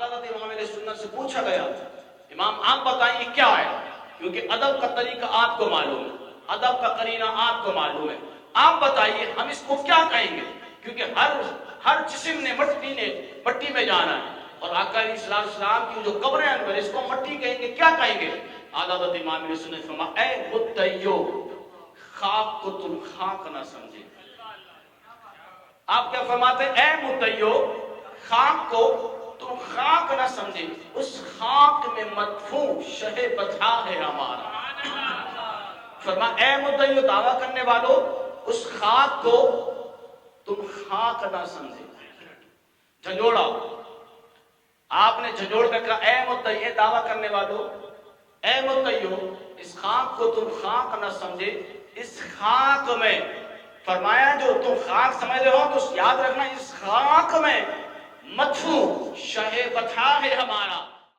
حضرت امام علیہ سنت سے پوچھا گیا امام آپ بتائیے کیا ہے، کیونکہ ادب کا طریقہ آپ کو معلوم ہے، ادب کا قرینہ آپ کو معلوم ہے، آپ بتائیے ہم اس کو کیا کہیں گے، کیونکہ ہر جسم نے مٹی میں جانا ہے، اور آقا علیہ السلام کی جو قبر انور اس کو مٹی کہیں گے، کیا کہیں گے؟ حضرت امام علیہ سنت نے فرمایا اے متیو، خاک کو تم خاک نہ سمجھے۔ آپ کیا فرماتے ہیں؟ اے متیو، خاک کو تم خاک نہ سمجھے، اس خاک میں مدفون شہ بتا ہے ہمارا۔ فرمایا اے متیو، دعویٰ کرنے والوں، اس خاک کو تم خاک نہ سمجھے۔ جھنجھوڑا، آپ نے جھنجھوڑ کر کہا اے متیو، دعویٰ کرنے والوں، اے متیو، اس خاک کو تم خاک نہ سمجھے، اس خاک میں، فرمایا جو تم خاک سمجھ رہے ہو تو یاد رکھنا اس خاک میں مدفون شہ بتا ہے ہمارا۔